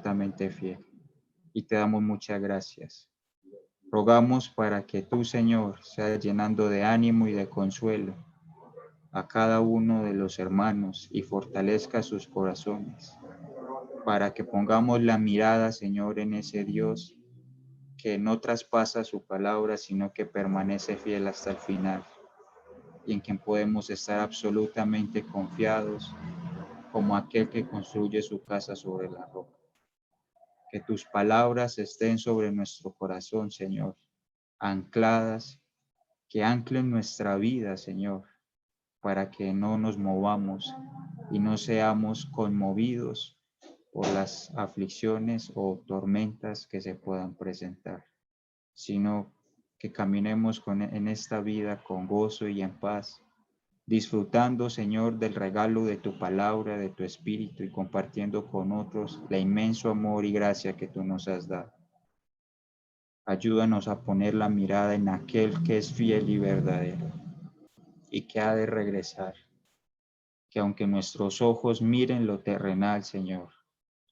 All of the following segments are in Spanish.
absolutamente fiel. Y te damos muchas gracias. Rogamos para que tú, Señor, seas llenando de ánimo y de consuelo a cada uno de los hermanos y fortalezca sus corazones, para que pongamos la mirada, Señor, en ese Dios que no traspasa su palabra, sino que permanece fiel hasta el final, y en quien podemos estar absolutamente confiados como aquel que construye su casa sobre la roca. Que tus palabras estén sobre nuestro corazón, Señor, ancladas, que anclen nuestra vida, Señor, para que no nos movamos y no seamos conmovidos por las aflicciones o tormentas que se puedan presentar, sino que caminemos en esta vida con gozo y en paz, disfrutando, Señor, del regalo de tu palabra, de tu espíritu y compartiendo con otros el inmenso amor y gracia que tú nos has dado. Ayúdanos a poner la mirada en aquel que es fiel y verdadero y que ha de regresar. Que aunque nuestros ojos miren lo terrenal, Señor,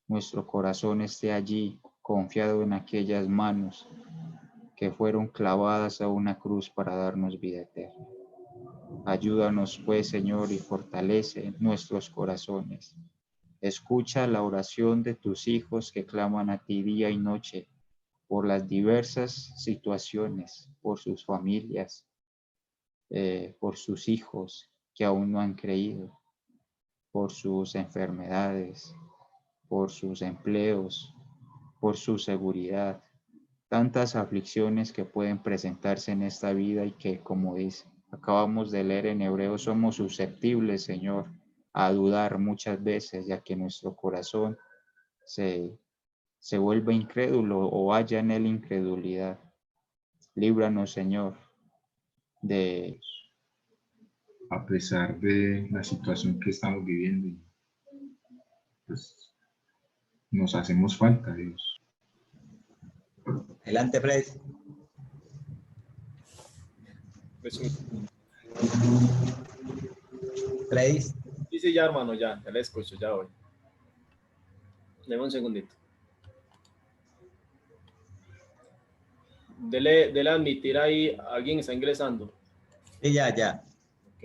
nuestro corazón esté allí, confiado en aquellas manos que fueron clavadas a una cruz para darnos vida eterna. Ayúdanos, pues, Señor, y fortalece nuestros corazones. Escucha la oración de tus hijos que claman a ti día y noche por las diversas situaciones, por sus familias, por sus hijos que aún no han creído, por sus enfermedades, por sus empleos, por su seguridad. Tantas aflicciones que pueden presentarse en esta vida y que, como acabamos de leer en Hebreos, somos susceptibles, Señor, a dudar muchas veces, ya que nuestro corazón se vuelve incrédulo o haya en él incredulidad. Líbranos, Señor, de... A pesar de la situación que estamos viviendo, pues nos hacemos falta, Dios. Adelante, Fred. Freddy. Sí, ya, hermano, ya le escucho, ya voy. Deme un segundito. Dele a admitir ahí, alguien está ingresando. Sí, ya. Ok.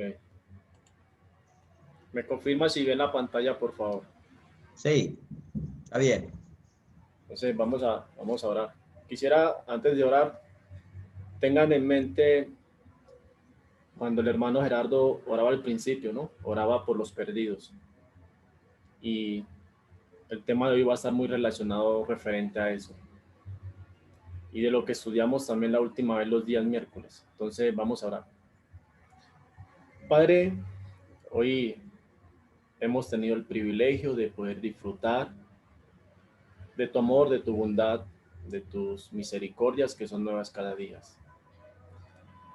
Me confirma si ve la pantalla, por favor. Sí, está bien. Entonces, vamos a orar. Quisiera, antes de orar, tengan en mente cuando el hermano Gerardo oraba al principio, ¿no? Oraba por los perdidos. Y el tema de hoy va a estar muy relacionado referente a eso. Y de lo que estudiamos también la última vez los días miércoles. Entonces, vamos a orar. Padre, hoy hemos tenido el privilegio de poder disfrutar de tu amor, de tu bondad, de tus misericordias que son nuevas cada día.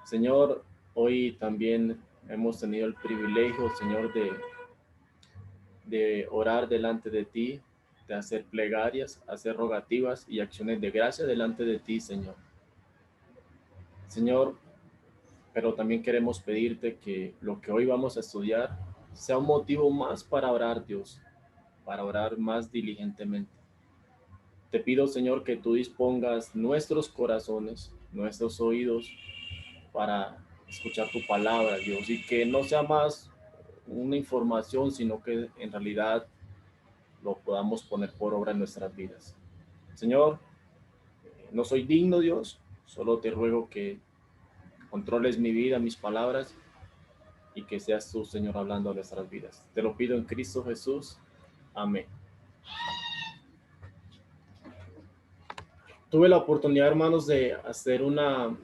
Señor, hoy también hemos tenido el privilegio, Señor, de orar delante de ti, de hacer plegarias, hacer rogativas y acciones de gracia delante de ti, Señor. Señor, pero también queremos pedirte que lo que hoy vamos a estudiar sea un motivo más para orar, Dios, para orar más diligentemente. Te pido, Señor, que tú dispongas nuestros corazones, nuestros oídos para escuchar tu palabra, Dios, y que no sea más una información, sino que en realidad lo podamos poner por obra en nuestras vidas. Señor, no soy digno, Dios, solo te ruego que controles mi vida, mis palabras, y que seas tú, Señor, hablando a nuestras vidas. Te lo pido en Cristo Jesús. Amén. Tuve la oportunidad, hermanos, de hacer una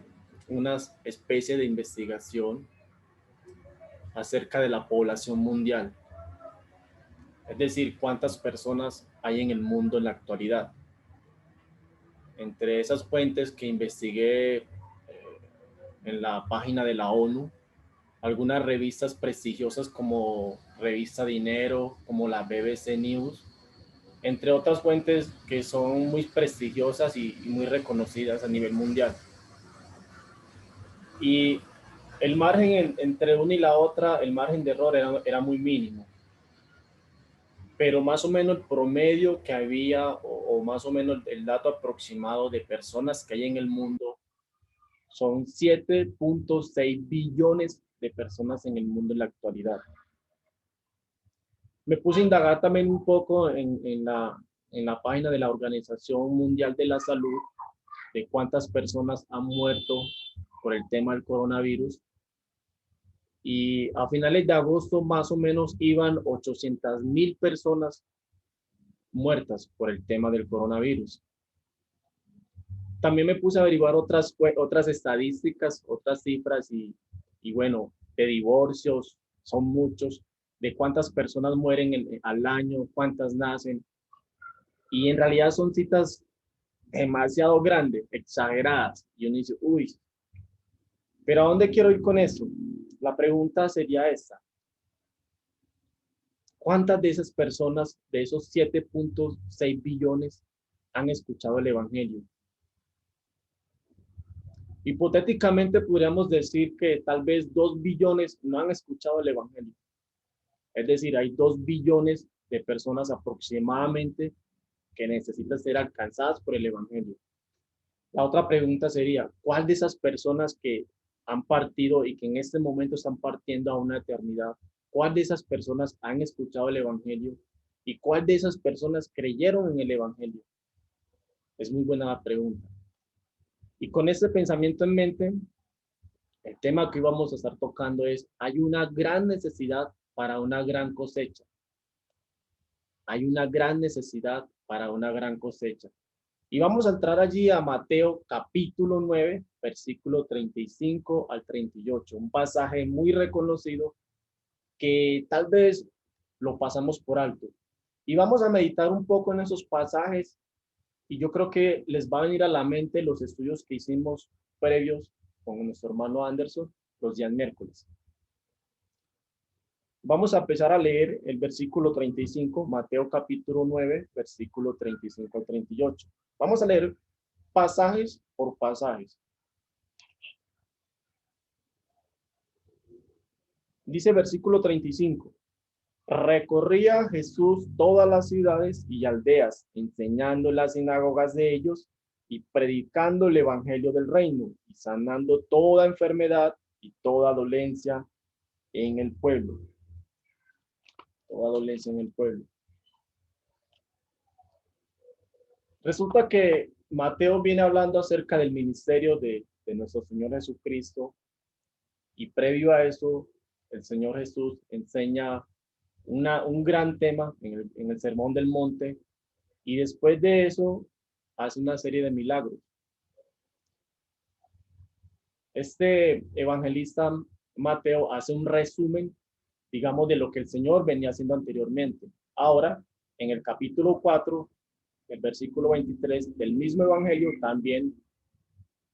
especie de investigación acerca de la población mundial. Es decir, cuántas personas hay en el mundo en la actualidad. Entre esas fuentes que investigué en la página de la ONU, algunas revistas prestigiosas como Revista Dinero, como la BBC News, entre otras fuentes que son muy prestigiosas y muy reconocidas a nivel mundial. Y el margen entre una y la otra, el margen de error era muy mínimo. pero más o menos el promedio que había o más o menos el dato aproximado de personas que hay en el mundo son 7.6 billones de personas en el mundo en la actualidad. Me puse a indagar también un poco en la página de la Organización Mundial de la Salud de cuántas personas han muerto por el tema del coronavirus. Y a finales de agosto más o menos iban 800,000 personas muertas por el tema del coronavirus. También me puse a averiguar otras estadísticas, otras cifras y bueno, de divorcios, son muchos, de cuántas personas mueren al año, cuántas nacen. Y en realidad son citas demasiado grandes, exageradas. Y uno dice, uy, pero ¿a dónde quiero ir con eso? La pregunta sería esta. ¿Cuántas de esas personas, de esos 7.6 billones, han escuchado el Evangelio? Hipotéticamente podríamos decir que tal vez 2 billones no han escuchado el Evangelio. Es decir, hay 2 billones de personas aproximadamente que necesitan ser alcanzadas por el Evangelio. La otra pregunta sería, ¿cuál de esas personas que han partido y que en este momento están partiendo a una eternidad, cuál de esas personas han escuchado el Evangelio y cuál de esas personas creyeron en el Evangelio? Es muy buena la pregunta. Y con este pensamiento en mente, el tema que hoy vamos a estar tocando es, hay una gran necesidad para una gran cosecha. Hay una gran necesidad para una gran cosecha. Y vamos a entrar allí a Mateo capítulo 9, versículo 35 al 38, un pasaje muy reconocido que tal vez lo pasamos por alto. Y vamos a meditar un poco en esos pasajes y yo creo que les va a venir a la mente los estudios que hicimos previos con nuestro hermano Anderson los días miércoles. Vamos a empezar a leer el versículo 35, Mateo capítulo 9, versículo 35 al 38. Vamos a leer pasajes por pasajes. Dice versículo 35. Recorría Jesús todas las ciudades y aldeas, enseñando en las sinagogas de ellos y predicando el evangelio del reino y sanando toda enfermedad y toda dolencia en el pueblo. Toda dolencia en el pueblo. Resulta que Mateo viene hablando acerca del ministerio de nuestro Señor Jesucristo y previo a eso el Señor Jesús enseña un gran tema en el Sermón del Monte y después de eso hace una serie de milagros. Este evangelista Mateo hace un resumen, digamos, de lo que el Señor venía haciendo anteriormente. Ahora, en el capítulo 4, el versículo 23 del mismo evangelio, también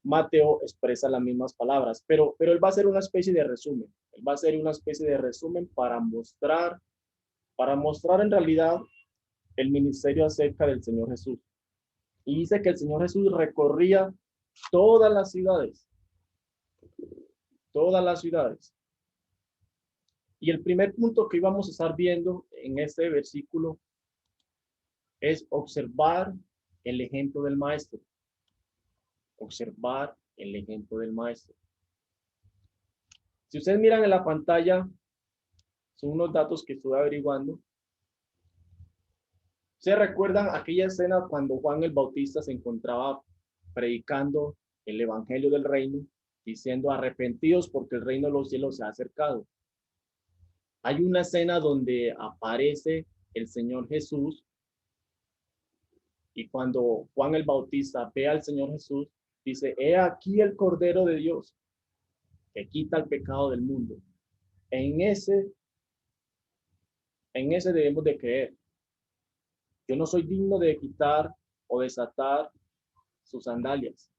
Mateo expresa las mismas palabras, pero él va a hacer una especie de resumen. Él va a hacer una especie de resumen para mostrar en realidad el ministerio acerca del Señor Jesús. Y dice que el Señor Jesús recorría todas las ciudades. Todas las ciudades. Y el primer punto que íbamos a estar viendo en este versículo es observar el ejemplo del Maestro. Observar el ejemplo del Maestro. Si ustedes miran en la pantalla, son unos datos que estuve averiguando. ¿Se recuerdan aquella escena cuando Juan el Bautista se encontraba predicando el evangelio del reino, diciendo arrepentidos porque el reino de los cielos se ha acercado? Hay una escena donde aparece el Señor Jesús y cuando Juan el Bautista ve al Señor Jesús, dice, he aquí el Cordero de Dios que quita el pecado del mundo. En ese debemos de creer. Yo no soy digno de quitar o desatar sus sandalias.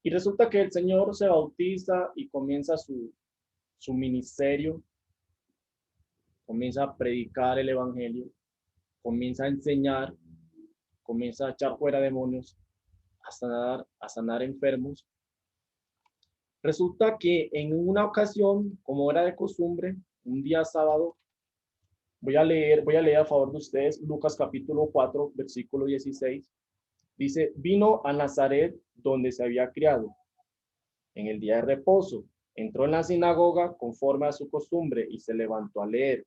Y resulta que el Señor se bautiza y comienza su ministerio, comienza a predicar el evangelio, comienza a enseñar, comienza a echar fuera demonios, a sanar enfermos. Resulta que en una ocasión, como era de costumbre, un día sábado, Voy a leer a favor de ustedes Lucas capítulo 4, versículo 16. Dice, vino a Nazaret donde se había criado. En el día de reposo, entró en la sinagoga conforme a su costumbre y se levantó a leer.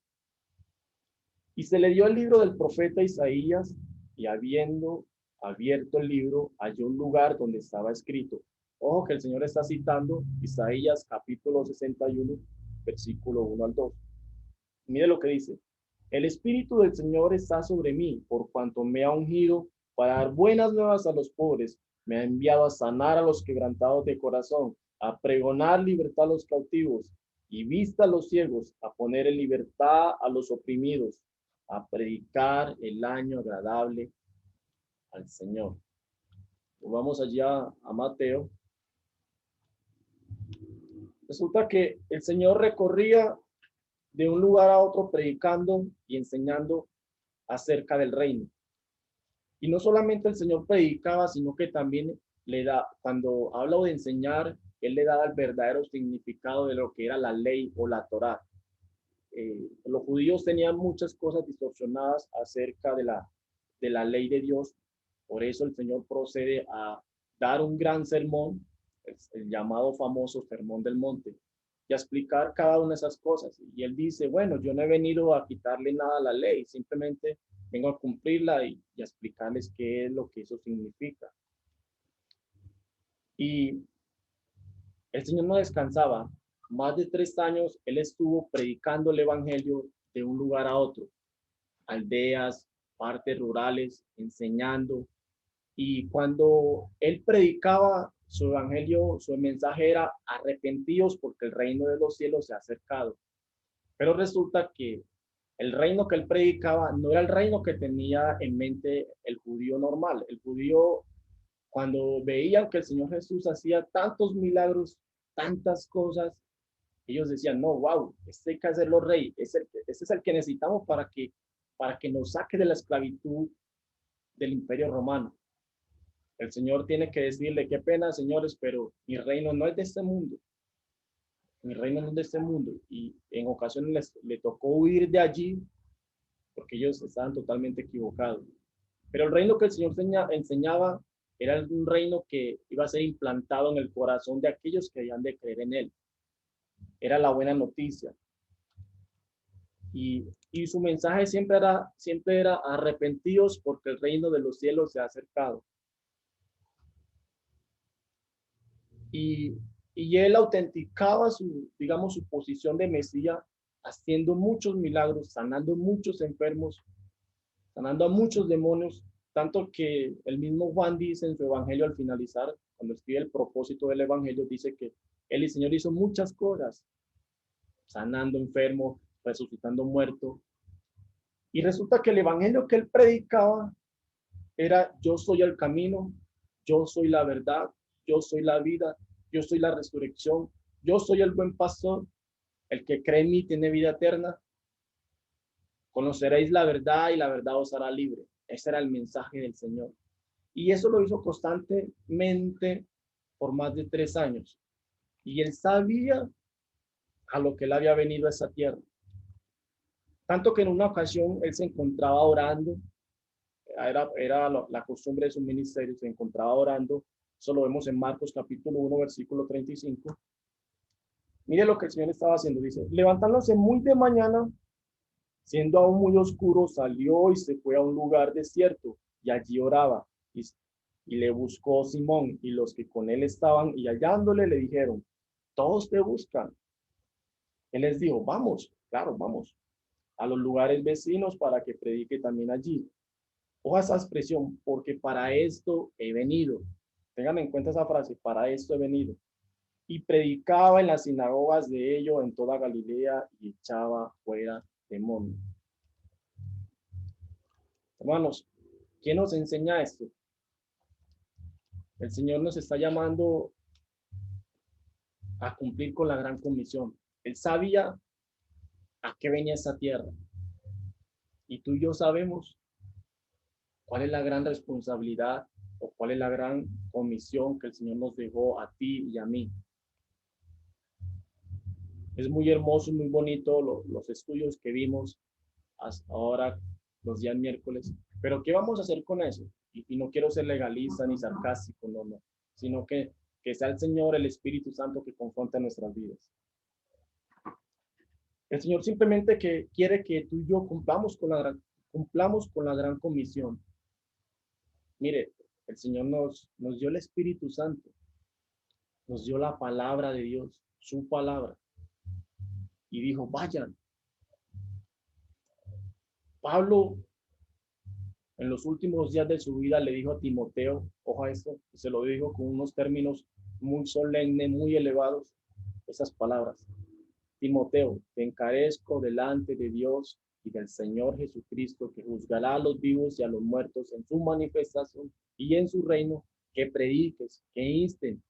Y se le dio el libro del profeta Isaías, y habiendo abierto el libro, halló un lugar donde estaba escrito. Ojo que el Señor está citando Isaías capítulo 61, versículo 1 al 2. Mire lo que dice. El Espíritu del Señor está sobre mí, por cuanto me ha ungido para dar buenas nuevas a los pobres. Me ha enviado a sanar a los quebrantados de corazón, a pregonar libertad a los cautivos y vista a los ciegos, a poner en libertad a los oprimidos, a predicar el año agradable al Señor. Vamos allá a Mateo. Resulta que el Señor recorría de un lugar a otro predicando y enseñando acerca del reino. Y no solamente el Señor predicaba, sino que también cuando habla de enseñar, Él le daba el verdadero significado de lo que era la ley o la Torá. Los judíos tenían muchas cosas distorsionadas acerca de la ley de Dios. Por eso el Señor procede a dar un gran sermón, el llamado famoso Sermón del Monte, y a explicar cada una de esas cosas. Y él dice, bueno, yo no he venido a quitarle nada a la ley, simplemente vengo a cumplirla y a explicarles qué es lo que eso significa. Y el Señor no descansaba. Más de 3 años él estuvo predicando el evangelio de un lugar a otro, aldeas, partes rurales, enseñando. Y cuando él predicaba su evangelio, su mensaje era arrepentidos porque el reino de los cielos se ha acercado. Pero resulta que el reino que él predicaba no era el reino que tenía en mente el judío normal. El judío, cuando veían que el Señor Jesús hacía tantos milagros, tantas cosas, ellos decían, no, wow, este hay que hacerlo rey, este es el que necesitamos para que nos saque de la esclavitud del imperio romano. El Señor tiene que decirle, qué pena, señores, pero mi reino no es de este mundo. Mi reino no es de este mundo. Y en ocasiones le tocó huir de allí porque ellos estaban totalmente equivocados. Pero el reino que el Señor enseñaba era un reino que iba a ser implantado en el corazón de aquellos que habían de creer en él. Era la buena noticia. Y su mensaje siempre era arrepentidos porque el reino de los cielos se ha acercado. Y él autenticaba digamos, su posición de Mesías, haciendo muchos milagros, sanando muchos enfermos, sanando a muchos demonios, tanto que el mismo Juan dice en su evangelio al finalizar, cuando escribe el propósito del evangelio, dice que él, el Señor, hizo muchas cosas, sanando enfermos, resucitando muertos. Y resulta que el evangelio que él predicaba era: yo soy el camino, yo soy la verdad, yo soy la vida, yo soy la resurrección, yo soy el buen pastor, el que cree en mí tiene vida eterna. Conoceréis la verdad y la verdad os hará libre. Ese era el mensaje del Señor. Y eso lo hizo constantemente por más de 3 años. Y él sabía a lo que él había venido a esa tierra. Tanto que en una ocasión él se encontraba orando. Era la costumbre de su ministerio, se encontraba orando. Eso lo vemos en Marcos capítulo 1, versículo 35. Mire lo que el Señor estaba haciendo. Dice, levantándose muy de mañana, siendo aún muy oscuro, salió y se fue a un lugar desierto y allí oraba. Y le buscó Simón y los que con él estaban, y hallándole le dijeron, todos te buscan. Él les dijo, vamos, claro, vamos a los lugares vecinos para que predique también allí. Oja esa expresión, porque para esto he venido. Tengan en cuenta esa frase, para esto he venido. Y predicaba en las sinagogas de ellos en toda Galilea y echaba fuera demonios. Hermanos, ¿quién nos enseña esto? El Señor nos está llamando a cumplir con la gran comisión. Él sabía a qué venía esta tierra. Y tú y yo sabemos cuál es la gran responsabilidad o cuál es la gran comisión que el Señor nos dejó a ti y a mí. Es muy hermoso y muy bonito los estudios que vimos hasta ahora los días miércoles. Pero ¿qué vamos a hacer con eso? Y no quiero ser legalista ni sarcástico, no, sino que sea el Señor, el Espíritu Santo que confronte nuestras vidas. El Señor simplemente quiere que tú y yo cumplamos con la gran comisión. Mire, el Señor nos dio el Espíritu Santo, nos dio la palabra de Dios, su palabra, y dijo, vayan. Pablo, en los últimos días de su vida, le dijo a Timoteo, ojo esto, y se lo dijo con unos términos muy solemnes, muy elevados, esas palabras. Timoteo, te encarezco delante de Dios y del Señor Jesucristo, que juzgará a los vivos y a los muertos en su manifestación y en su reino, que prediques, que insten,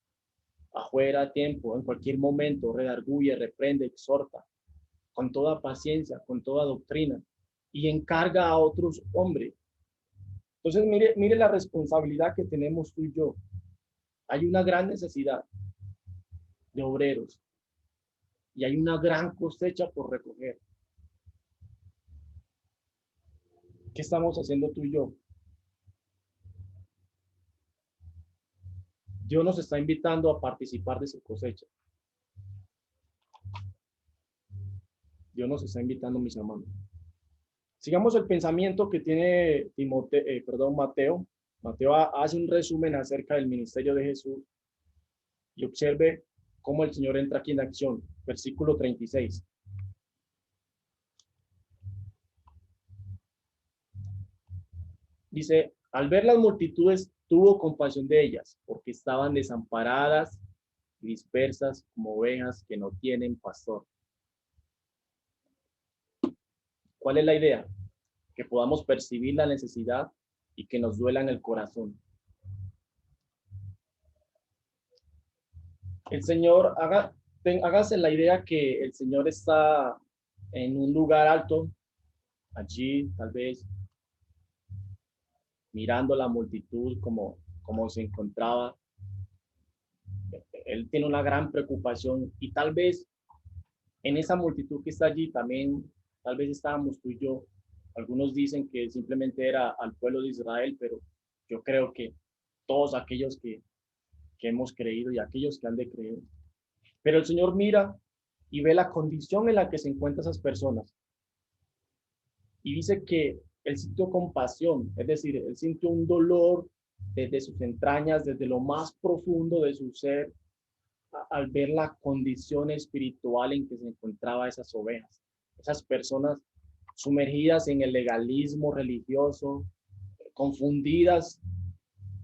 afuera a tiempo, en cualquier momento, redarguye, reprende, exhorta, con toda paciencia, con toda doctrina, y encarga a otros hombres. Entonces, mire la responsabilidad que tenemos tú y yo. Hay una gran necesidad de obreros y hay una gran cosecha por recoger. ¿Qué estamos haciendo tú y yo? Dios nos está invitando a participar de su cosecha. Dios nos está invitando, mis hermanos. Sigamos el pensamiento que tiene Mateo. Mateo hace un resumen acerca del ministerio de Jesús y observe cómo el Señor entra aquí en acción. Versículo 36. Dice, al ver las multitudes, tuvo compasión de ellas, porque estaban desamparadas y dispersas como ovejas que no tienen pastor. ¿Cuál es la idea? Que podamos percibir la necesidad y que nos duela en el corazón. El Señor, hágase la idea que el Señor está en un lugar alto, allí tal vez, mirando la multitud como se encontraba. Él tiene una gran preocupación y tal vez en esa multitud que está allí también, tal vez estábamos tú y yo. Algunos dicen que simplemente era al pueblo de Israel, pero yo creo que todos aquellos que hemos creído y aquellos que han de creer. Pero el Señor mira y ve la condición en la que se encuentran esas personas. Y dice que Él sintió compasión, es decir, Él sintió un dolor desde sus entrañas, desde lo más profundo de su ser, al ver la condición espiritual en que se encontraba esas ovejas, esas personas sumergidas en el legalismo religioso, confundidas,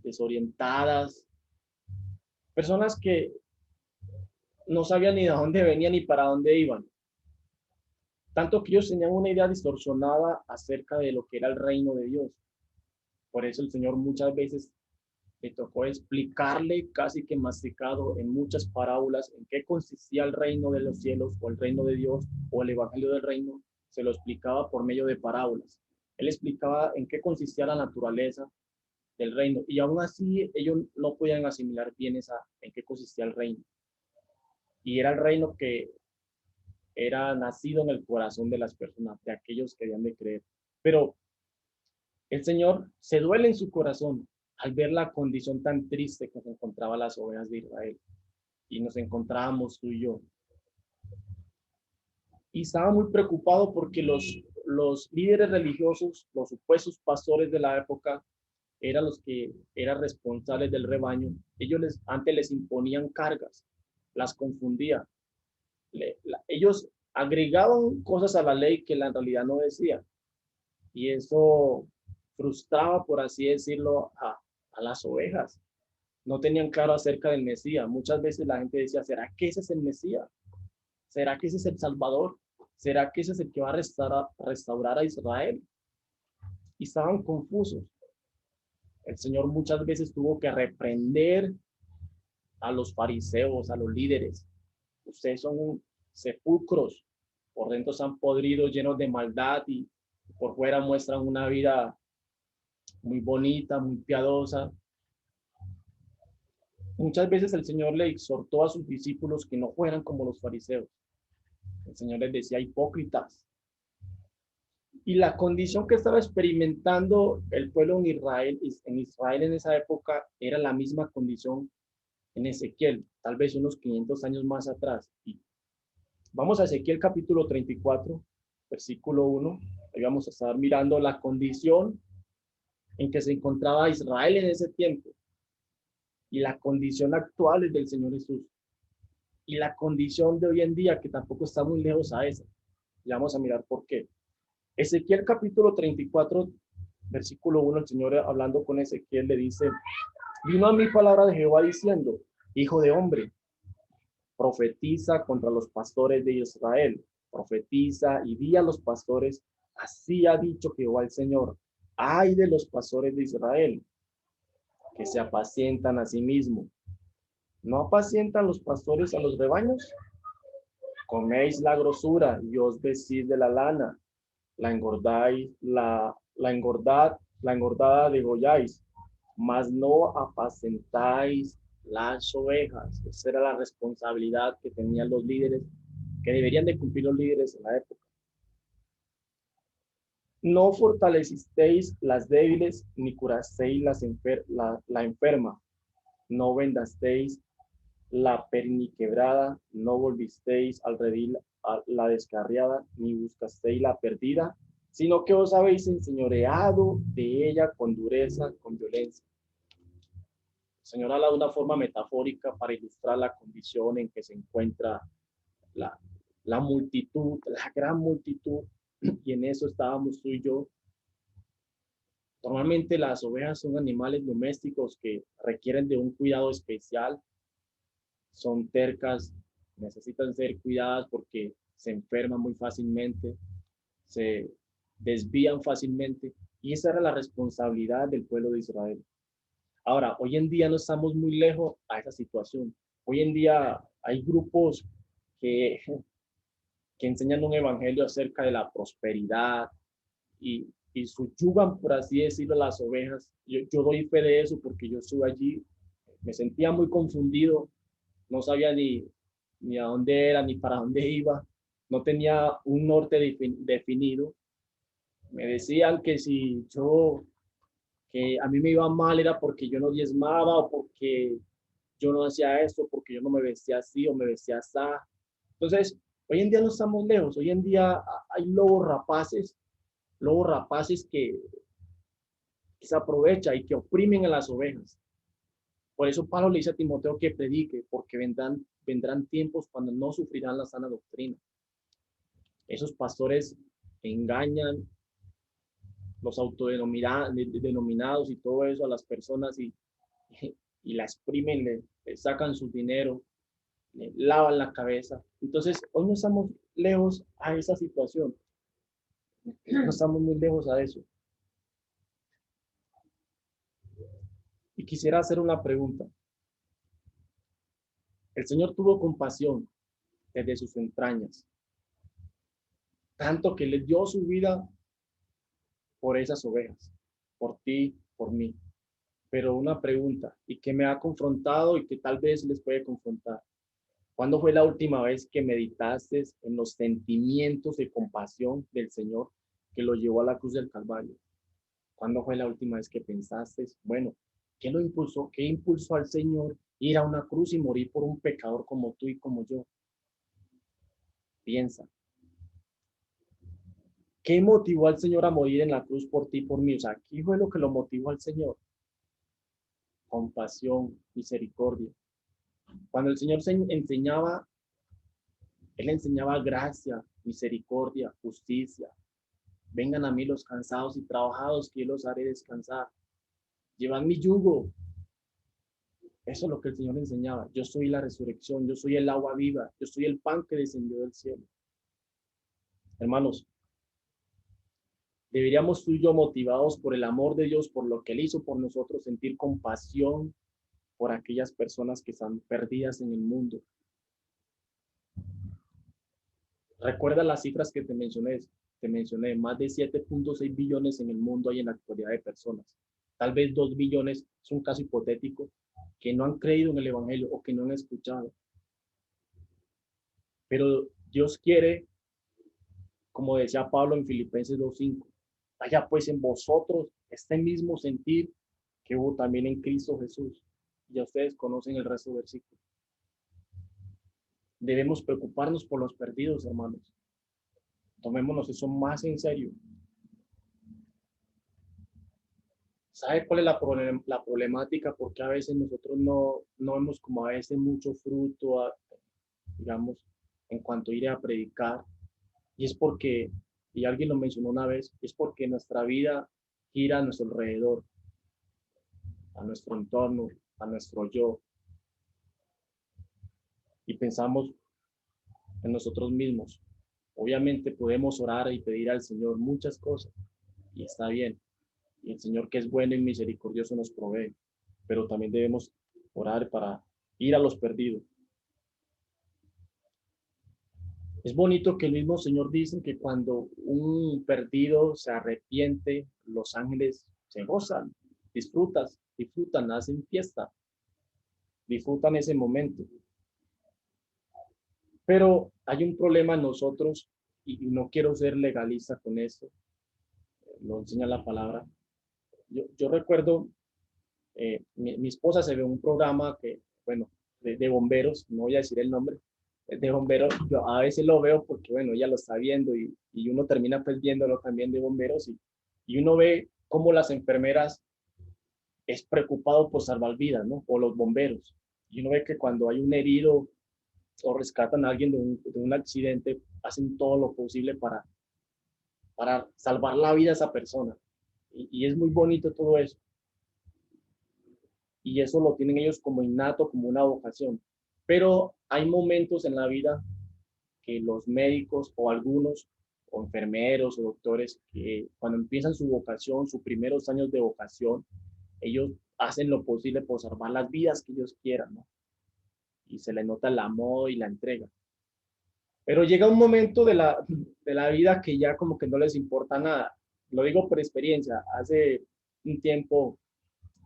desorientadas, personas que no sabían ni de dónde venían ni para dónde iban. Tanto que ellos tenían una idea distorsionada acerca de lo que era el reino de Dios. Por eso el Señor muchas veces le tocó explicarle casi que masticado en muchas parábolas en qué consistía el reino de los cielos o el reino de Dios o el evangelio del reino. Se lo explicaba por medio de parábolas. Él explicaba en qué consistía la naturaleza del reino y aún así ellos no podían asimilar bien en qué consistía el reino. Y era el reino que era nacido en el corazón de las personas, de aquellos que habían de creer. Pero el Señor se duele en su corazón al ver la condición tan triste que se encontraban las ovejas de Israel. Y nos encontrábamos tú y yo. Y estaba muy preocupado porque los líderes religiosos, los supuestos pastores de la época, eran los que eran responsables del rebaño. Ellos antes les imponían cargas, las confundían. Ellos agregaban cosas a la ley que en realidad no decía. Y eso frustraba, por así decirlo, a las ovejas. No tenían claro acerca del Mesías. Muchas veces la gente decía, ¿será que ese es el Mesías? ¿Será que ese es el Salvador? ¿Será que ese es el que va a restaurar a Israel? Y estaban confusos. El Señor muchas veces tuvo que reprender a los fariseos, a los líderes. Ustedes son sepulcros, por dentro están podridos, llenos de maldad y por fuera muestran una vida muy bonita, muy piadosa. Muchas veces el Señor le exhortó a sus discípulos que no fueran como los fariseos. El Señor les decía, hipócritas, Y la condición que estaba experimentando el pueblo en Israel en esa época era la misma condición en Ezequiel, tal vez unos 500 años más atrás. Y vamos a Ezequiel capítulo 34, versículo 1. Ahí vamos a estar mirando la condición en que se encontraba Israel en ese tiempo y la condición actual del Señor Jesús y la condición de hoy en día, que tampoco está muy lejos a esa. Y vamos a mirar por qué. Ezequiel capítulo 34, versículo 1, el Señor hablando con Ezequiel le dice: vino a mí palabra de Jehová diciendo, hijo de hombre, profetiza contra los pastores de Israel, profetiza y di a los pastores, así ha dicho Jehová el Señor, ay de los pastores de Israel, que se apacientan a sí mismos. ¿No apacientan los pastores a los rebaños? Coméis la grosura y os vestís de la lana, la engordáis, la engordada degolláis, mas no apacentáis las ovejas. Esa era la responsabilidad que tenían los líderes, que deberían de cumplir los líderes en la época. No fortalecisteis las débiles, ni curasteis la enferma. No vendasteis la perniquebrada, no volvisteis al redil a la descarriada, ni buscasteis la perdida, sino que os habéis enseñoreado de ella con dureza, con violencia. El Señor habla de una forma metafórica para ilustrar la condición en que se encuentra la multitud, la gran multitud, y en eso estábamos tú y yo. Normalmente las ovejas son animales domésticos que requieren de un cuidado especial, son tercas, necesitan ser cuidadas porque se enferman muy fácilmente, se desvían fácilmente, y esa era la responsabilidad del pueblo de Israel. Ahora, hoy en día no estamos muy lejos a esa situación. Hoy en día hay grupos que, que enseñan un evangelio acerca de la prosperidad y subyugan, por así decirlo, las ovejas. Yo doy fe de eso porque yo estuve allí, me sentía muy confundido, no sabía ni a dónde era, ni para dónde iba, no tenía un norte definido. Me decían que si que a mí me iba mal era porque yo no diezmaba o porque yo no hacía esto, porque yo no me vestía así o me vestía así. Entonces, hoy en día no estamos lejos, hoy en día hay lobos rapaces que se aprovechan y que oprimen a las ovejas. Por eso Pablo le dice a Timoteo que predique, porque vendrán tiempos cuando no sufrirán la sana doctrina. Esos pastores engañan, los autodenominados y todo eso a las personas y la exprimen, le sacan su dinero, le lavan la cabeza. Entonces, hoy no estamos lejos a esa situación. No estamos muy lejos a eso. Y quisiera hacer una pregunta. El Señor tuvo compasión desde sus entrañas, tanto que le dio su vida por esas ovejas, por ti, por mí. Pero una pregunta, y que me ha confrontado y que tal vez les puede confrontar. ¿Cuándo fue la última vez que meditaste en los sentimientos de compasión del Señor que lo llevó a la cruz del Calvario? ¿Cuándo fue la última vez que pensaste, bueno, qué lo impulsó? ¿Qué impulsó al Señor ir a una cruz y morir por un pecador como tú y como yo? Piensa. ¿Qué motivó al Señor a morir en la cruz por ti y por mí? O sea, ¿qué fue lo que lo motivó al Señor? Compasión, misericordia. Cuando el Señor enseñaba, Él enseñaba gracia, misericordia, justicia. Vengan a mí los cansados y trabajados, que yo los haré descansar. Llevad mi yugo. Eso es lo que el Señor enseñaba. Yo soy la resurrección, yo soy el agua viva, yo soy el pan que descendió del cielo. Hermanos, deberíamos tú y yo, motivados por el amor de Dios, por lo que Él hizo por nosotros, sentir compasión por aquellas personas que están perdidas en el mundo. Recuerda las cifras que te mencioné, más de 7.6 billones en el mundo hay en la actualidad de personas. Tal vez 2 billones, es un caso hipotético, que no han creído en el Evangelio o que no han escuchado. Pero Dios quiere como decía Pablo en Filipenses 2:5, haya pues en vosotros este mismo sentir que hubo también en Cristo Jesús. Ya ustedes conocen el resto del versículo. Debemos preocuparnos por los perdidos, hermanos. Tomémonos eso más en serio. ¿Sabe cuál es la problemática? Porque a veces nosotros no vemos como a veces mucho fruto, digamos, en cuanto a ir a predicar. Y es porque, y alguien lo mencionó una vez, es porque nuestra vida gira a nuestro alrededor, a nuestro entorno, a nuestro yo. Y pensamos en nosotros mismos. Obviamente podemos orar y pedir al Señor muchas cosas, y está bien. Y el Señor, que es bueno y misericordioso, nos provee. Pero también debemos orar para ir a los perdidos. Es bonito que el mismo Señor dice que cuando un perdido se arrepiente, los ángeles se gozan, disfrutan, hacen fiesta, disfrutan ese momento. Pero hay un problema en nosotros, y no quiero ser legalista con esto, lo enseña la palabra. Yo recuerdo, mi esposa se ve un programa que, bueno, de bomberos, no voy a decir el nombre, de bomberos. Yo a veces lo veo porque, bueno, ella lo está viendo y uno termina pues viéndolo también de bomberos y uno ve cómo las enfermeras es preocupado por salvar vidas, ¿no? O los bomberos. Y uno ve que cuando hay un herido o rescatan a alguien de un accidente, hacen todo lo posible para salvar la vida a esa persona. Y es muy bonito todo eso. Y eso lo tienen ellos como innato, como una vocación. Pero hay momentos en la vida que los médicos o algunos, o enfermeros o doctores, que cuando empiezan su vocación, sus primeros años de vocación, ellos hacen lo posible por salvar las vidas que ellos quieran, ¿no? Y se les nota el amor y la entrega. Pero llega un momento de la vida que ya como que no les importa nada. Lo digo por experiencia. Hace un tiempo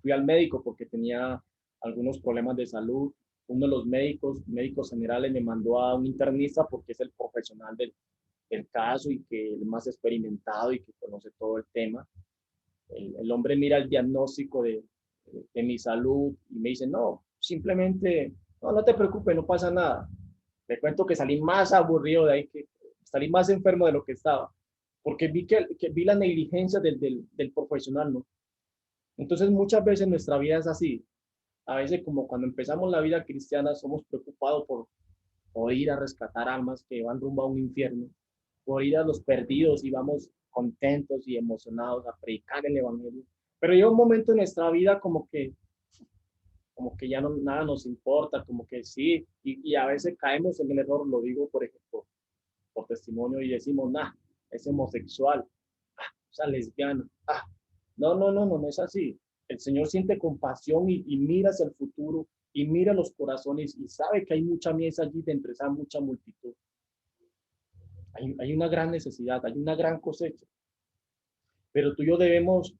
fui al médico porque tenía algunos problemas de salud. Uno de los médicos generales, me mandó a un internista porque es el profesional del caso y que el más experimentado y que conoce todo el tema. El hombre mira el diagnóstico de mi salud y me dice, no, simplemente, no te preocupes, no pasa nada. Le cuento que salí más aburrido de ahí, que salí más enfermo de lo que estaba, porque vi la negligencia del profesional, ¿no? Entonces muchas veces nuestra vida es así. A veces como cuando empezamos la vida cristiana somos preocupados por ir a rescatar almas que van rumbo a un infierno, por ir a los perdidos y vamos contentos y emocionados a predicar el evangelio. Pero llega un momento en nuestra vida como que ya no, nada nos importa, como que sí, y a veces caemos en el error, lo digo por ejemplo, por testimonio, y decimos, nah, es homosexual, o sea, lesbiana, no es así. El Señor siente compasión y mira hacia el futuro y mira los corazones y sabe que hay mucha mies allí de entre esa mucha multitud. Hay una gran necesidad, hay una gran cosecha. Pero tú y yo debemos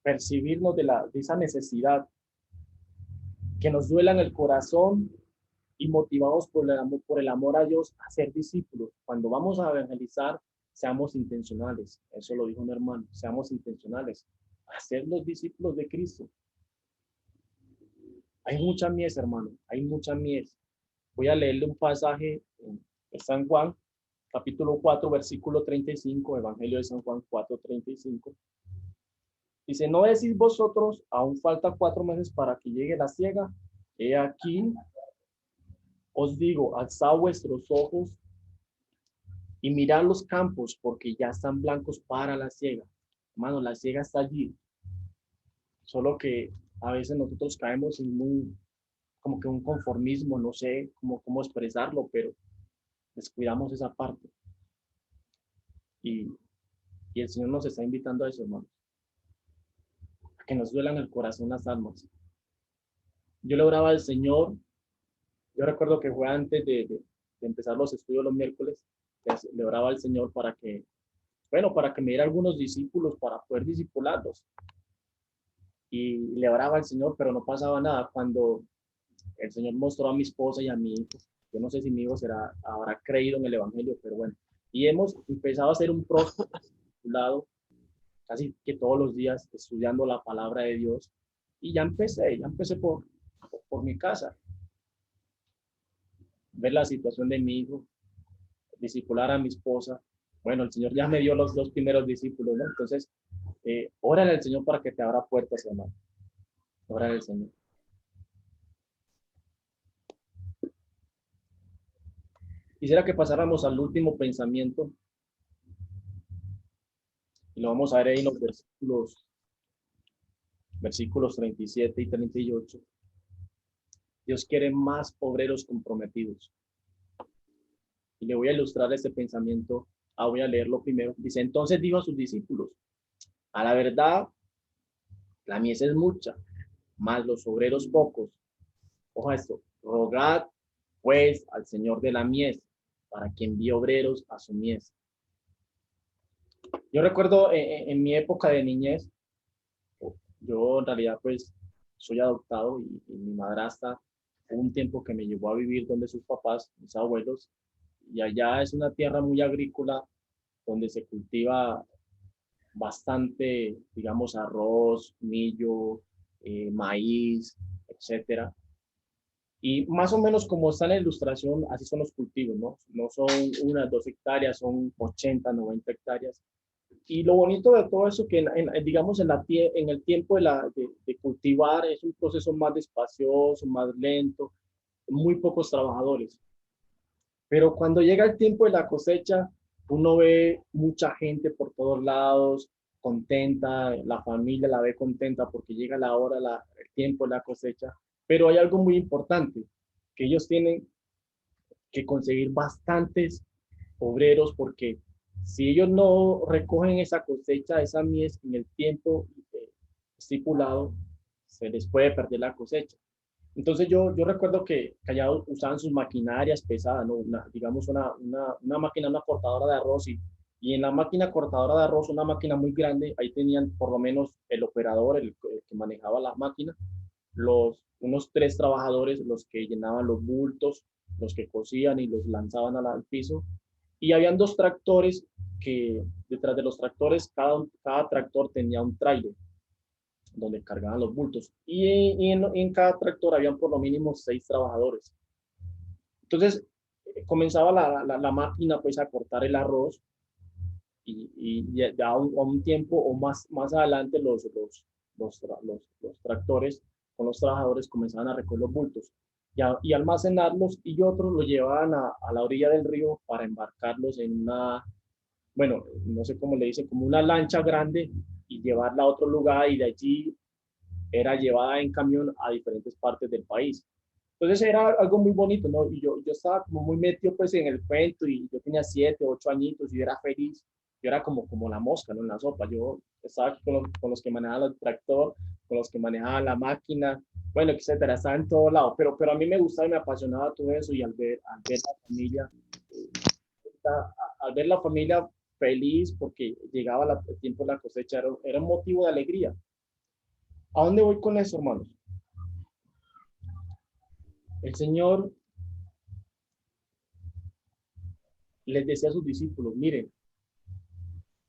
percibirnos de esa necesidad, que nos duela en el corazón y motivados por el amor a Dios a ser discípulos. Cuando vamos a evangelizar, seamos intencionales. Eso lo dijo un hermano, seamos intencionales. A ser los discípulos de Cristo. Hay mucha mies, hermano, hay mucha mies. Voy a leerle un pasaje en San Juan, capítulo 4, versículo 35, Evangelio de San Juan 4:35. Dice, ¿no decís vosotros, aún falta 4 meses para que llegue la siega? He aquí, os digo, alzad vuestros ojos y mirad los campos, porque ya están blancos para la siega. Hermano, la siega está allí. Solo que a veces nosotros caemos en como que un conformismo, no sé cómo expresarlo, pero descuidamos esa parte. Y el Señor nos está invitando a eso, hermano. A que nos duelan el corazón las almas. Yo le oraba al Señor. Yo recuerdo que fue antes de empezar los estudios los miércoles. Le oraba al Señor para que me diera algunos discípulos para poder discipularlos. Y le oraba al Señor, pero no pasaba nada. Cuando el Señor mostró a mi esposa y a mi hijo, yo no sé si mi hijo habrá creído en el Evangelio, pero bueno, Y hemos empezado a hacer un proceso lado casi que todos los días estudiando la palabra de Dios. Y ya empecé por mi casa, ver la situación de mi hijo, discipular a mi esposa. Bueno, el Señor ya me dio los dos primeros discípulos, ¿no? Entonces, órale al Señor para que te abra puertas, hermano. Órale al Señor. Quisiera que pasáramos al último pensamiento y lo vamos a ver ahí en los versículos 37 y 38. Dios quiere más obreros comprometidos. Y le voy a ilustrar este pensamiento. Voy a leerlo primero. Dice, entonces dijo a sus discípulos, a la verdad, la mies es mucha, mas los obreros pocos. Ojo a esto, rogad pues al Señor de la mies para que envíe obreros a su mies. Yo recuerdo en mi época de niñez, yo en realidad pues soy adoptado y mi madrastra hubo un tiempo que me llevó a vivir donde sus papás, mis abuelos, y allá es una tierra muy agrícola donde se cultiva bastante, digamos, arroz, millo, maíz, etcétera. Y más o menos como está en la ilustración, así son los cultivos, ¿no? No son unas 2 hectáreas, son 80, 90 hectáreas. Y lo bonito de todo eso que, digamos, en el tiempo de cultivar es un proceso más despacioso, más lento, muy pocos trabajadores. Pero cuando llega el tiempo de la cosecha, uno ve mucha gente por todos lados, contenta, la familia la ve contenta porque llega la hora, el tiempo de la cosecha. Pero hay algo muy importante, que ellos tienen que conseguir bastantes obreros porque si ellos no recogen esa cosecha, esa mies en el tiempo estipulado, se les puede perder la cosecha. Entonces yo recuerdo que allá usaban sus maquinarias pesadas, ¿no? Digamos una máquina, una cortadora de arroz y en la máquina cortadora de arroz, una máquina muy grande, ahí tenían por lo menos el operador, el que manejaba la máquina, unos 3 trabajadores, los que llenaban los bultos, los que cosían y los lanzaban al piso. Y habían 2 tractores que detrás de los tractores, cada tractor tenía un tráiler donde cargaban los bultos. Y en cada tractor habían por lo mínimo 6 trabajadores. Entonces, comenzaba la máquina pues a cortar el arroz y ya a un tiempo o más adelante los tractores con los trabajadores comenzaban a recoger los bultos y almacenarlos y otros los llevaban a la orilla del río para embarcarlos en bueno, no sé cómo le dicen, como una lancha grande y llevarla a otro lugar y de allí era llevada en camión a diferentes partes del país. Entonces era algo muy bonito, ¿no? Y yo estaba como muy metido pues en el cuento y yo tenía 7, 8 añitos y era feliz. Yo era como la mosca, ¿no? En la sopa. Yo estaba aquí con los que manejaban el tractor, con los que manejaban la máquina, bueno, etcétera. Estaba en todo lado. Pero a mí me gustaba y me apasionaba todo eso y al ver la familia, al ver la familia feliz porque llegaba el tiempo de la cosecha, era un motivo de alegría. ¿A dónde voy con eso, hermanos? El Señor les decía a sus discípulos, miren,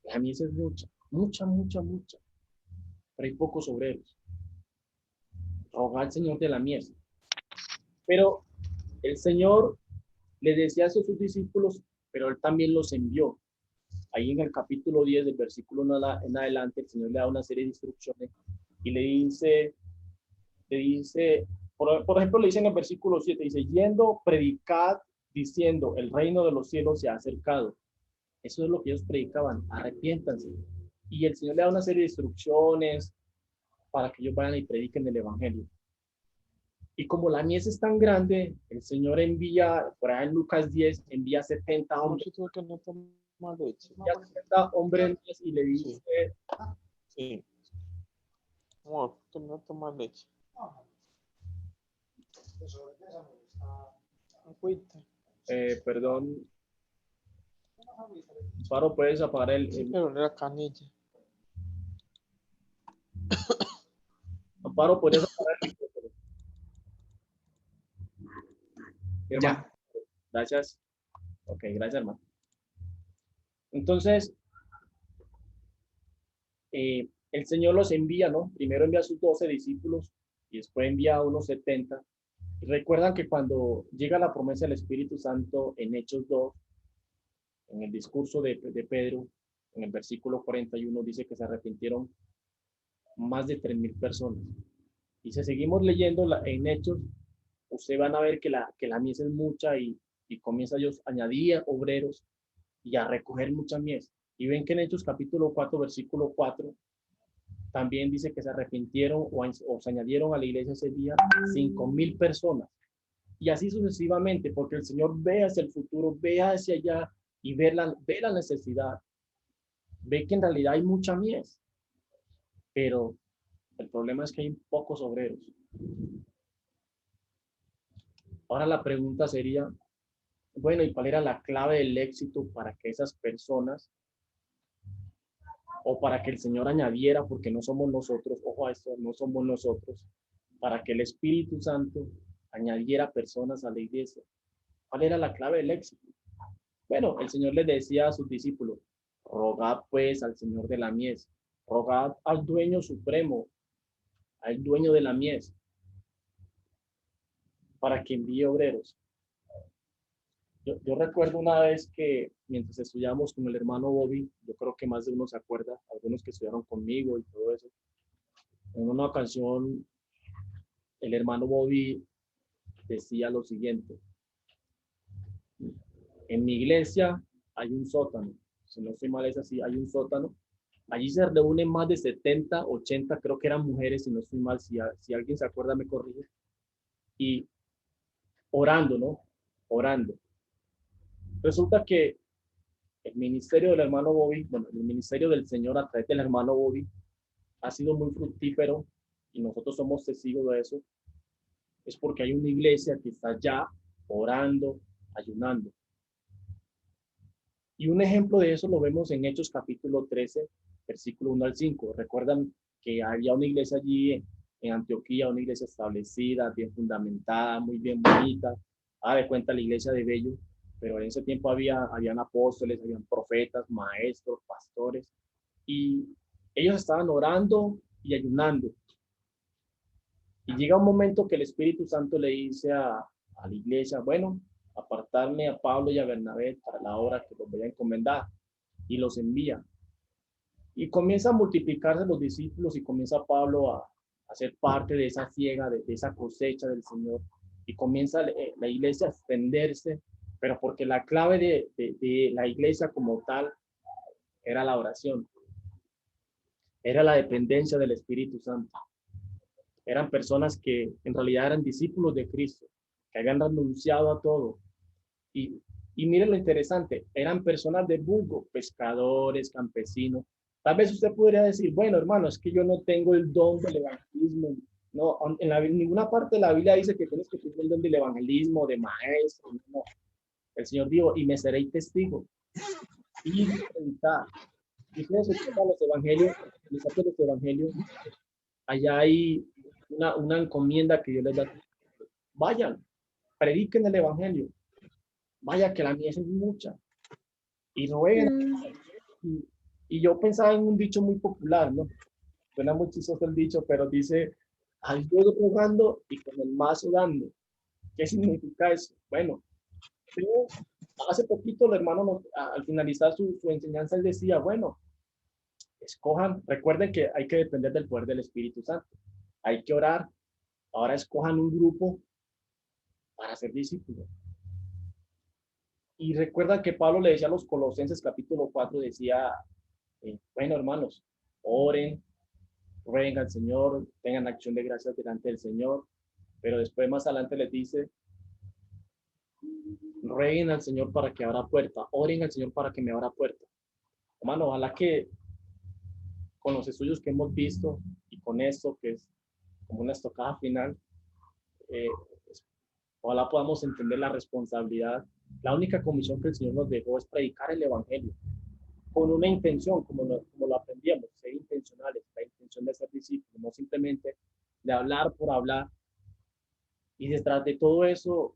la mies es mucha, mucha, mucha, mucha, pero hay pocos obreros. Rogad al Señor de la mies. Pero el Señor les decía a sus discípulos, pero Él también los envió. Ahí en el capítulo 10, del versículo 1 en adelante, el Señor le da una serie de instrucciones y le dice, por ejemplo, le dice en el versículo 7, dice, yendo, predicad, diciendo, el reino de los cielos se ha acercado. Eso es lo que ellos predicaban, arrepiéntanse. Y el Señor le da una serie de instrucciones para que ellos vayan y prediquen el Evangelio. Y como la mies es tan grande, el Señor envía, por ahí en Lucas 10, envía 70 hombres. Que no toma leche. Envía 70 hombres y le dice, Sí. Amor, que no toma leche. Agüita. Perdón, Paro, puedes apagar Pero la canilla. Amparo, ¿podrías apagar el micrófono? Ya. Gracias. Ok, gracias, hermano. Entonces, el Señor los envía, ¿no? Primero envía a sus 12 discípulos y después envía a unos 70. Y recuerdan que cuando llega la promesa del Espíritu Santo en Hechos 2, en el discurso de Pedro, en el versículo 41, dice que se arrepintieron más de 3,000 personas. Y si seguimos leyendo en Hechos, ustedes van a ver que la mies es mucha y comienza Dios a añadir obreros y a recoger mucha mies. Y ven que en Hechos capítulo 4, versículo 4, también dice que se arrepintieron o se añadieron a la iglesia ese día 5,000 personas. Y así sucesivamente, porque el Señor ve hacia el futuro, ve hacia allá y ve la necesidad. Ve que en realidad hay mucha mies, pero el problema es que hay pocos obreros. Ahora la pregunta sería, bueno, ¿y cuál era la clave del éxito para que esas personas, o para que el Señor añadiera, porque no somos nosotros, ojo a esto, no somos nosotros, para que el Espíritu Santo añadiera personas a la iglesia? ¿Cuál era la clave del éxito? Bueno, el Señor les decía a sus discípulos, rogad pues al Señor de la mies, rogad al dueño supremo, al dueño de la mies, para que envíe obreros. Yo recuerdo una vez que mientras estudiamos con el hermano Bobby, yo creo que más de uno se acuerda, algunos que estudiaron conmigo y todo eso. En una ocasión, el hermano Bobby decía lo siguiente: en mi iglesia hay un sótano, si no estoy mal es así, hay un sótano. Allí se reúnen más de 70, 80, creo que eran mujeres, si no estoy mal, si alguien se acuerda me corrige, y orando, ¿no? Orando. Resulta que el ministerio del hermano Bobby, bueno, el ministerio del Señor a través del hermano Bobby ha sido muy fructífero y nosotros somos testigos de eso. Es porque hay una iglesia que está ya orando, ayunando. Y un ejemplo de eso lo vemos en Hechos capítulo 13, versículo 1 al 5. Recuerdan que había una iglesia allí en Antioquía, una iglesia establecida, bien fundamentada, muy bien bonita. De cuenta la iglesia de Bello, pero en ese tiempo habían apóstoles, habían profetas, maestros, pastores, y ellos estaban orando y ayunando. Y llega un momento que el Espíritu Santo le dice a la iglesia, bueno, apartarme a Pablo y a Bernabé para la obra que los voy a encomendar, y los envía. Y comienza a multiplicarse los discípulos y comienza Pablo a ser parte de esa siega, de esa cosecha del Señor. Y comienza la iglesia a extenderse, pero porque la clave de la iglesia como tal era la oración, era la dependencia del Espíritu Santo. Eran personas que en realidad eran discípulos de Cristo, que habían renunciado a todo. Y miren lo interesante, eran personas de vulgo, pescadores, campesinos. Tal vez usted podría decir, bueno, hermano, es que yo no tengo el don del evangelismo. No, en ninguna parte de la Biblia dice que tienes que tener el don del evangelismo, de maestro. No. El Señor dijo, y me seréis testigo. Y predicar. Y ustedes escuchan los evangelios, los evangelios, allá hay una encomienda que Dios les da. Vayan, prediquen el evangelio. Vaya que la mies es mucha. Y rueguen. Y yo pensaba en un dicho muy popular, ¿no? Suena muy chistoso el dicho, pero dice, al Dios rogando y con el mazo dando. ¿Qué significa eso? Bueno, hace poquito el hermano, al finalizar su enseñanza, él decía, bueno, escojan, recuerden que hay que depender del poder del Espíritu Santo. Hay que orar. Ahora escojan un grupo para ser discípulos. Y recuerda que Pablo le decía a los Colosenses capítulo 4, decía, bueno, hermanos, oren, rueguen al Señor, tengan acción de gracias delante del Señor, pero después más adelante les dice, rueguen al Señor para que abra puerta, oren al Señor para que me abra puerta. Hermano, ojalá que con los estudios que hemos visto y con esto que es como una estocada final, ojalá podamos entender la responsabilidad. La única comisión que el Señor nos dejó es predicar el Evangelio con una intención, como lo aprendíamos, ser intencionales, la intención de ser discípulos, no simplemente de hablar por hablar. Y detrás de todo eso,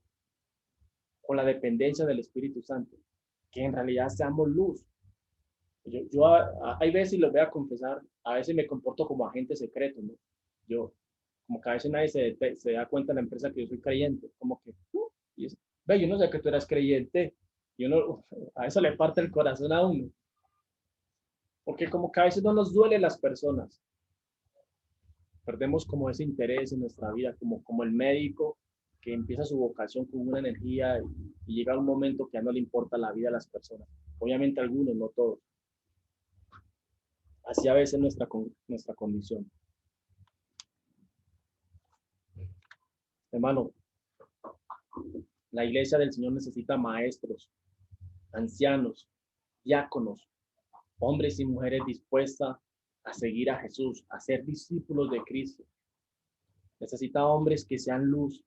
con la dependencia del Espíritu Santo, que en realidad seamos luz, Hay veces, y les voy a confesar, a veces me comporto como agente secreto, ¿no? Yo, como que a veces nadie se da cuenta en la empresa que yo soy creyente, como que, y ve, yo no sé que tú eras creyente, y uno, a eso le parte el corazón a uno, porque como que a veces no nos duele las personas, perdemos como ese interés en nuestra vida, como el médico que empieza su vocación con una energía y llega un momento que ya no le importa la vida a las personas, obviamente algunos, no todos. Así a veces nuestra condición. Hermano, la iglesia del Señor necesita maestros, ancianos, diáconos, hombres y mujeres dispuestas a seguir a Jesús, a ser discípulos de Cristo. Necesita hombres que sean luz,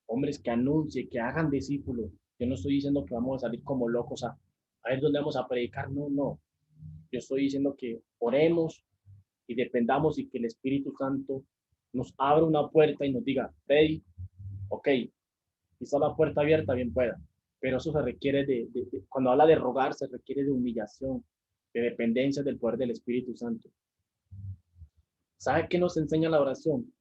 hombres que anuncien, que hagan discípulos. Yo no estoy diciendo que vamos a salir como locos a ver dónde vamos a predicar. No, no. Yo estoy diciendo que oremos y dependamos y que el Espíritu Santo nos abra una puerta y nos diga, Freddy, ok, quizá la puerta abierta bien pueda, pero eso se requiere cuando habla de rogar, se requiere de humillación, de dependencia del poder del Espíritu Santo. ¿Sabe qué nos enseña la oración?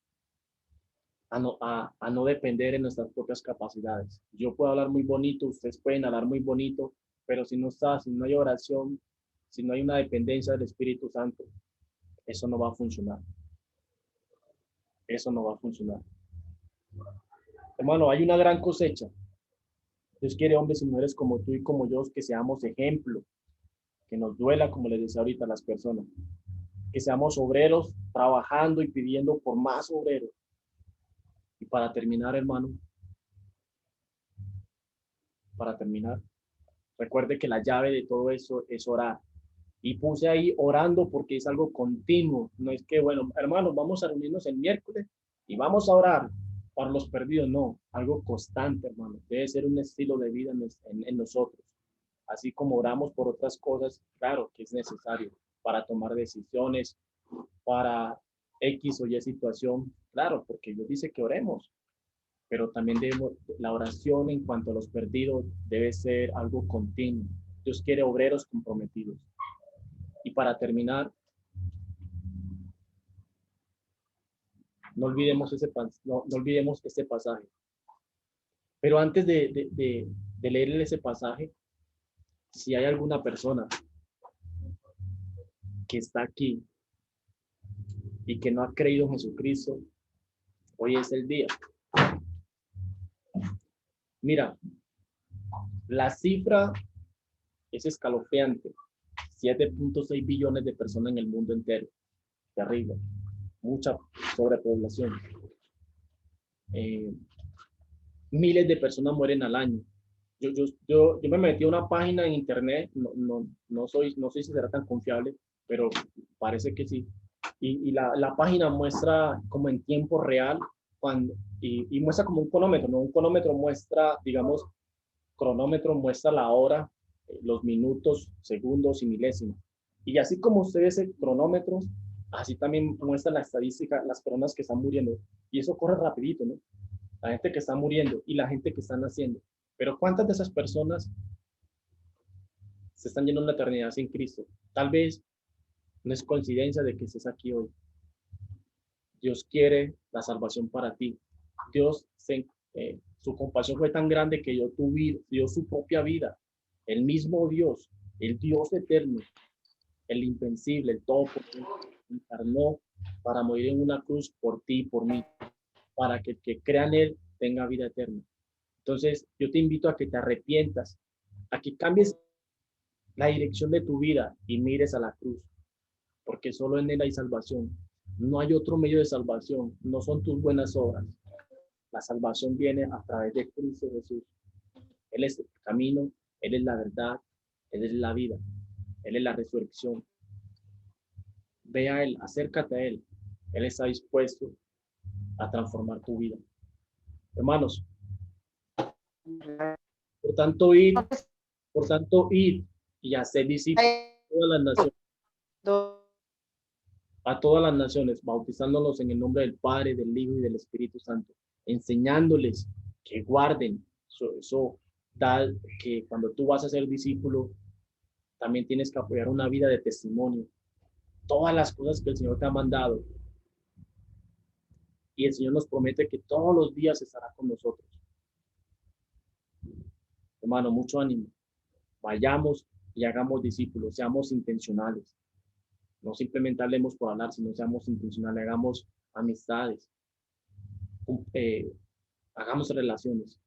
A no depender en nuestras propias capacidades. Yo puedo hablar muy bonito, ustedes pueden hablar muy bonito, pero si no hay oración, si no hay una dependencia del Espíritu Santo, eso no va a funcionar. Eso no va a funcionar. Hermano, hay una gran cosecha. Dios quiere hombres y mujeres como tú y como yo, que seamos ejemplo, que nos duela, como les decía ahorita a las personas, que seamos obreros trabajando y pidiendo por más obreros. Y para terminar, hermano, recuerde que la llave de todo eso es orar. Y puse ahí orando porque es algo continuo. No es que, bueno, hermanos, vamos a reunirnos el miércoles y vamos a orar para los perdidos. No, algo constante, hermano. Debe ser un estilo de vida en nosotros. Así como oramos por otras cosas, claro que es necesario para tomar decisiones, para X o Y situación, claro, porque Dios dice que oremos, pero también la oración en cuanto a los perdidos debe ser algo continuo. Dios quiere obreros comprometidos. Y para terminar, no olvidemos no olvidemos este pasaje. Pero antes de leer ese pasaje, si hay alguna persona que está aquí y que no ha creído en Jesucristo, hoy es el día. Mira, la cifra es escalofriante. 7.6 billones de personas en el mundo entero. Terrible. Mucha sobrepoblación. Miles de personas mueren al año. Yo me metí a una página en internet, no sé si será tan confiable, pero parece que sí. Y la página muestra como en tiempo real y muestra como un cronómetro, ¿no? Un cronómetro muestra, digamos, cronómetro muestra la hora, los minutos, segundos y milésimos. Y así como usted ve ese cronómetro, así también muestra la estadística, las personas que están muriendo. Y eso corre rapidito, ¿no? La gente que está muriendo y la gente que está naciendo. Pero ¿cuántas de esas personas se están yendo a una eternidad sin Cristo? Tal vez no es coincidencia de que estés aquí hoy. Dios quiere la salvación para ti. Dios, su compasión fue tan grande que dio su propia vida. El mismo Dios, el Dios eterno, el invencible, el todopoderoso, encarnó para morir en una cruz por ti y por mí, para que el que crea en Él tenga vida eterna. Entonces, yo te invito a que te arrepientas, a que cambies la dirección de tu vida y mires a la cruz, porque solo en Él hay salvación. No hay otro medio de salvación, no son tus buenas obras. La salvación viene a través de Cristo Jesús. Él es el camino, Él es la verdad, Él es la vida, Él es la resurrección. Ve a Él, acércate a Él. Él está dispuesto a transformar tu vida. Hermanos, por tanto, ir y hacer discípulos a todas las naciones, bautizándolos en el nombre del Padre, del Hijo y del Espíritu Santo, enseñándoles que guarden eso da que cuando tú vas a ser discípulo, también tienes que apoyar una vida de testimonio. Todas las cosas que el Señor te ha mandado. Y el Señor nos promete que todos los días estará con nosotros. Hermano, mucho ánimo. Vayamos y hagamos discípulos, seamos intencionales. No simplemente hablemos por hablar, sino seamos intencionales, hagamos amistades, hagamos relaciones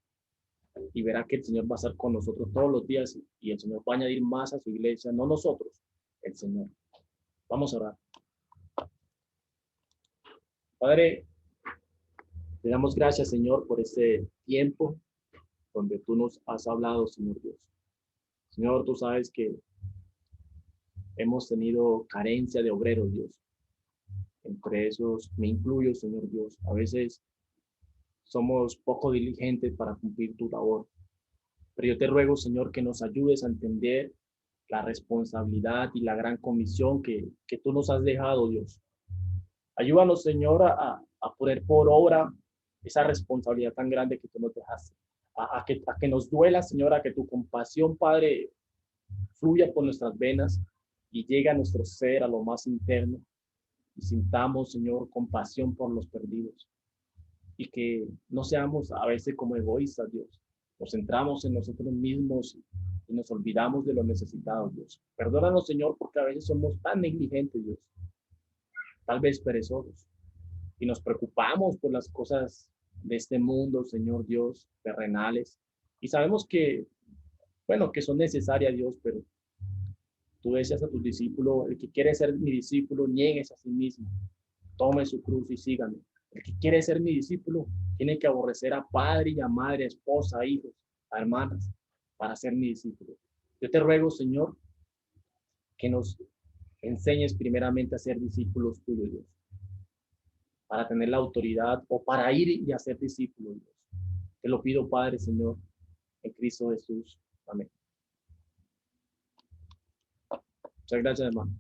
y verá que el Señor va a estar con nosotros todos los días y el Señor va a añadir más a su iglesia, no nosotros, el Señor. Vamos a orar. Padre, te damos gracias, Señor, por este tiempo donde tú nos has hablado, Señor Dios. Señor, tú sabes que hemos tenido carencia de obreros, Dios. Entre esos me incluyo, Señor Dios. A veces somos poco diligentes para cumplir tu labor. Pero yo te ruego, Señor, que nos ayudes a entender la responsabilidad y la gran comisión que tú nos has dejado, Dios. Ayúdanos, Señor, a poner por obra esa responsabilidad tan grande que tú nos dejaste. A que nos duela, Señor, a que tu compasión, Padre, fluya por nuestras venas y llegue a nuestro ser, a lo más interno. Y sintamos, Señor, compasión por los perdidos. Y que no seamos a veces como egoístas, Dios. Nos centramos en nosotros mismos y nos olvidamos de los necesitados, Dios. Perdónanos, Señor, porque a veces somos tan negligentes, Dios. Tal vez perezosos. Y nos preocupamos por las cosas de este mundo, Señor Dios, terrenales. Y sabemos que, bueno, que son necesarias, Dios, pero tú decías a tus discípulos, el que quiere ser mi discípulo, niéguese a sí mismo. Tome su cruz y sígame. El que quiere ser mi discípulo tiene que aborrecer a padre y a madre, a esposa, a hijos, a hermanas, para ser mi discípulo. Yo te ruego, Señor, que nos enseñes primeramente a ser discípulos tuyos, Dios, para tener la autoridad o para ir y hacer discípulos, Dios. Te lo pido, Padre, Señor, en Cristo Jesús. Amén. Muchas gracias, hermano.